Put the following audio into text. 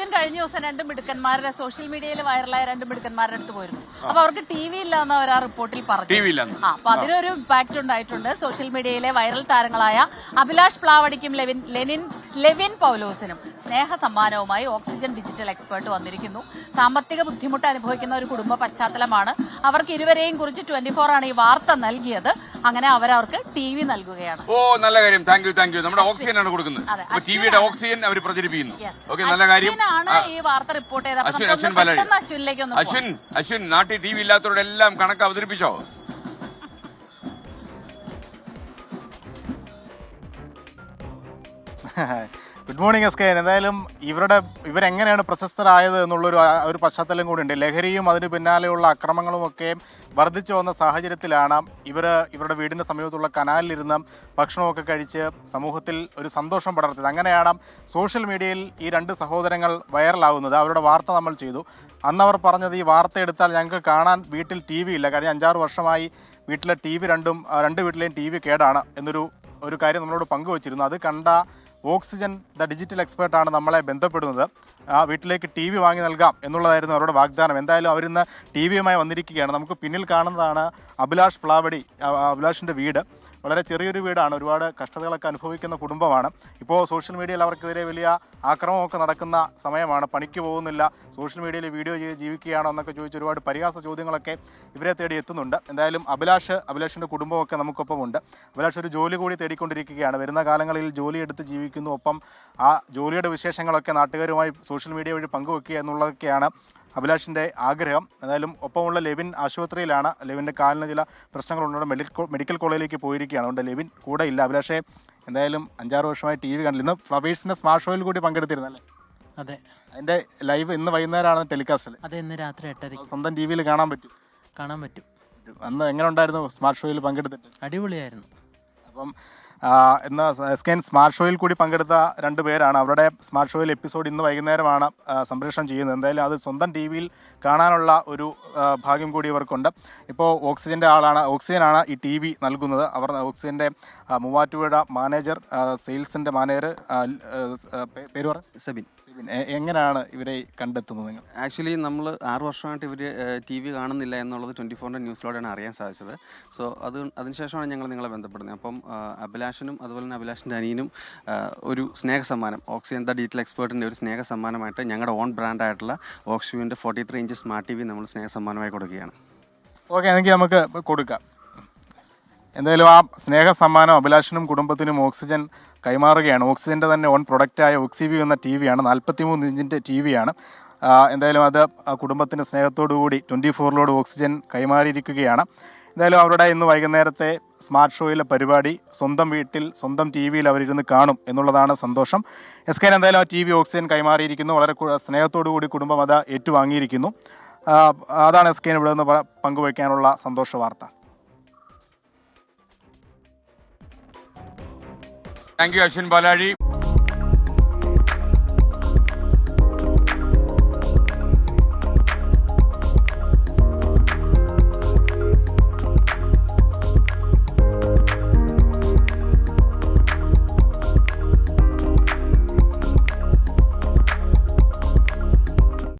Oxygen കഴിഞ്ഞ ദിവസം രണ്ട് മിടുക്കന്മാരുടെ സോഷ്യൽ മീഡിയയിൽ വൈറലായ രണ്ട് മിടുക്കന്മാരുടെ അടുത്ത് പോയിരുന്നു. അപ്പൊ അവർക്ക് ടി വി ഇല്ലാന്ന് അവർ ആ റിപ്പോർട്ടിൽ പറഞ്ഞു. അപ്പൊ അതിനൊരു ഇമ്പാക്ട് ഉണ്ടായിട്ടുണ്ട്. സോഷ്യൽ മീഡിയയിലെ വൈറൽ താരങ്ങളായ അഭിലാഷ് പ്ലാവടിക്കും ലെവിൻ പൗലോസിനും സ്നേഹ സമ്മാനവുമായി ഓക്സിജൻ ഡിജിറ്റൽ എക്സ്പേർട്ട് വന്നിരിക്കുന്നു. സാമ്പത്തിക ബുദ്ധിമുട്ട് അനുഭവിക്കുന്ന ഒരു കുടുംബ പശ്ചാത്തലമാണ്. അവർക്ക് ഇരുവരെയും കുറിച്ച് 24 ആണ് ഈ വാർത്ത നൽകിയത്. അങ്ങനെ അവർക്ക് ടി വി നൽകുകയാണ്. ഓ, നല്ല കാര്യം. Thank you. നമ്മുടെ ഓക്സിജൻ ആണ് കൊടുക്കുന്നത്. ടിവിയുടെ ഓക്സിജൻ അവർ പ്രചരിപ്പിക്കുന്നു. ഓക്കെ, നല്ല കാര്യം. ഈ വാർത്ത റിപ്പോർട്ട് ചെയ്തത് അശ്വിൻ, നാട്ടിൽ ടി വി ഇല്ലാത്തവരുടെ എല്ലാം കണക്ക് അവതരിപ്പിച്ചോ? Good morning S K. എന്തായാലും ഇവരെങ്ങനെയാണ് പ്രശസ്തരായത് എന്നുള്ളൊരു പശ്ചാത്തലം കൂടിയുണ്ട്. ലഹരിയും അതിന് പിന്നാലെയുള്ള അക്രമങ്ങളും ഒക്കെ വർദ്ധിച്ചു വന്ന സാഹചര്യത്തിലാണ് ഇവരുടെ വീടിൻ്റെ സമീപത്തുള്ള കനാലിലിരുന്ന് ഭക്ഷണമൊക്കെ കഴിച്ച് സമൂഹത്തിൽ ഒരു സന്തോഷം പടർത്തിയത്. അങ്ങനെയാണ് സോഷ്യൽ മീഡിയയിൽ ഈ രണ്ട് സഹോദരങ്ങൾ വൈറലാവുന്നത്. അവരുടെ വാർത്ത നമ്മൾ ചെയ്തു. അന്നവർ പറഞ്ഞത്, ഈ വാർത്ത എടുത്താൽ ഞങ്ങൾക്ക് കാണാൻ വീട്ടിൽ ടി വി ഇല്ല, കഴിഞ്ഞ 5-6 വർഷമായി വീട്ടിലെ ടി വി രണ്ട് വീട്ടിലെയും ടി വി കേടാണ് എന്നൊരു കാര്യം നമ്മളോട് പങ്കുവച്ചിരുന്നു. അത് കണ്ട ഓക്സിജൻ ഡിജിറ്റൽ എക്സ്പേർട്ടാണ് നമ്മളെ ബന്ധപ്പെടുന്നത്. ആ വീട്ടിലേക്ക് ടി വി വാങ്ങി നൽകാം എന്നുള്ളതായിരുന്നു അവരുടെ വാഗ്ദാനം. എന്തായാലും അവരിന്ന് ടി വിയുമായി വന്നിരിക്കുകയാണ്. നമുക്ക് പിന്നിൽ കാണുന്നതാണ് അഭിലാഷ് പ്ലാവടി. അഭിലാഷിൻ്റെ വീട് വളരെ ചെറിയൊരു വീടാണ്. ഒരുപാട് കഷ്ടതകളൊക്കെ അനുഭവിക്കുന്ന കുടുംബമാണ്. ഇപ്പോൾ സോഷ്യൽ മീഡിയയിൽ അവർക്കെതിരെ വലിയ ആക്രമണമൊക്കെ നടക്കുന്ന സമയമാണ്. പണിക്ക് പോകുന്നില്ല, സോഷ്യൽ മീഡിയയിൽ വീഡിയോ ചെയ്ത് ജീവിക്കുകയാണോ എന്നൊക്കെ ചോദിച്ച് ഒരുപാട് പരിഹാസ ചോദ്യങ്ങളൊക്കെ ഇവരെ തേടി എത്തുന്നുണ്ട്. എന്തായാലും അഭിലാഷിൻ്റെ കുടുംബമൊക്കെ നമുക്കൊപ്പമുണ്ട്. അഭിലാഷ് ഒരു ജോലി കൂടി തേടിക്കൊണ്ടിരിക്കുകയാണ്. വരുന്ന കാലങ്ങളിൽ ജോലിയെടുത്ത് ജീവിക്കുന്നു. ഒപ്പം ആ ജോലിയുടെ വിശേഷങ്ങളൊക്കെ നാട്ടുകാരുമായി സോഷ്യൽ മീഡിയ വഴി പങ്കുവെക്കുക എന്നുള്ളതൊക്കെയാണ് അഭിലാഷിൻ്റെ ആഗ്രഹം. എന്തായാലും ഒപ്പമുള്ള ലെവിൻ ആശുപത്രിയിലാണ്. ലെവിൻ്റെ കാലിന് ചില പ്രശ്നങ്ങളുണ്ട്. മെഡിക്കൽ കോളേജിലേക്ക് പോയിരിക്കുകയാണ്. അതുകൊണ്ട് ലെവിൻ കൂടെ ഇല്ല. അഭിലാഷെ, എന്തായാലും 5-6 വർഷമായി ടി വി കണ്ടില്ല. ഇന്ന് ഫ്ലവേഴ്സിൻ്റെ സ്മാർട്ട് ഷോയിൽ കൂടി പങ്കെടുത്തിരുന്നല്ലേ? അതെ. അതിൻ്റെ ലൈവ് ഇന്ന് വൈകുന്നേരമാണ് ടെലികാസ്റ്റിൽ. അതെ, ഇന്ന് രാത്രി 8:30 സ്വന്തം ടി വിയിൽ കാണാൻ പറ്റും. അന്ന് എങ്ങനെ ഉണ്ടായിരുന്നു സ്മാർട്ട് ഷോയിൽ പങ്കെടുത്തിട്ട്? അടിപൊളിയായിരുന്നു. അപ്പം ഇന്ന് SKN സ്മാർട്ട് ഷോയിൽ കൂടി പങ്കെടുത്ത 2 പേരാണ്. അവരുടെ സ്മാർട്ട് ഷോയിൽ എപ്പിസോഡ് ഇന്ന് വൈകുന്നേരമാണ് സംപ്രേഷണം ചെയ്യുന്നത്. എന്തായാലും അത് സ്വന്തം ടി വിയിൽ കാണാനുള്ള ഒരു ഭാഗ്യം കൂടി ഇവർക്കുണ്ട്. ഇപ്പോൾ ഓക്സിജനാണ് ഈ ടി വി നൽകുന്നത്. ഓക്സിജൻ്റെ മൂവാറ്റുപുഴ മാനേജർ, സെയിൽസിൻ്റെ മാനേജർ, പേര് പറ, സെബിൻ. എങ്ങനെയാണ് ഇവരെ കണ്ടെത്തുന്നത് നിങ്ങൾ? ആക്ച്വലി നമ്മൾ 6 വർഷമായിട്ട് ഇവർ ടി വി കാണുന്നില്ല എന്നുള്ളത് 24 ന്യൂസിലൂടെയാണ് അറിയാൻ സാധിച്ചത്. സോ അതിനുശേഷമാണ് ഞങ്ങൾ നിങ്ങളെ ബന്ധപ്പെടുന്നത്. അപ്പം അഭിലാഷിനും അതുപോലെ തന്നെ അഭിലാഷിൻ്റെ അനിയനും ഒരു സ്നേഹ സമ്മാനം, ഓക്സിജൻ ഡിജിറ്റൽ എക്സ്പേർട്ടിൻ്റെ ഒരു സ്നേഹ സമ്മാനമായിട്ട് ഞങ്ങളുടെ ഓൺ ബ്രാൻഡായിട്ടുള്ള ഓക്സിജൻ്റെ 43 ഇഞ്ച് സ്മാർട്ട് ടി വി നമ്മൾ സ്നേഹ സമ്മാനമായി കൊടുക്കുകയാണ്. ഓക്കെ, എങ്കിൽ നമുക്ക് കൊടുക്കാം. എന്തായാലും ആ സ്നേഹ സമ്മാനം അഭിലാഷിനും കുടുംബത്തിനും ഓക്സിജൻ കൈമാറുകയാണ്. ഓക്സിജൻ്റെ തന്നെ ഓൺ പ്രൊഡക്റ്റായ ഓക്സിവ്യൂ എന്ന ടി വിയാണ്. 43 ഇഞ്ചിൻ്റെ ടി വിയാണ്. എന്തായാലും അത് ആ കുടുംബത്തിൻ്റെ സ്നേഹത്തോടുകൂടി 24 ഓക്സിജൻ കൈമാറിയിരിക്കുകയാണ്. എന്തായാലും അവരുടെ ഇന്ന് വൈകുന്നേരത്തെ സ്മാർട്ട് ഷോയിലെ പരിപാടി സ്വന്തം വീട്ടിൽ സ്വന്തം ടി വിയിൽ അവരിരുന്ന് കാണും എന്നുള്ളതാണ് സന്തോഷം. SKN എന്തായാലും ആ ടി വി ഓക്സിജൻ കൈമാറിയിരിക്കുന്നു. വളരെ സ്നേഹത്തോടു കൂടി കുടുംബം അത് ഏറ്റുവാങ്ങിയിരിക്കുന്നു. അതാണ് SKN ഇവിടെ നിന്ന് പങ്കുവയ്ക്കാനുള്ള സന്തോഷ വാർത്ത. Thank you Ashwin ബാലാഴി.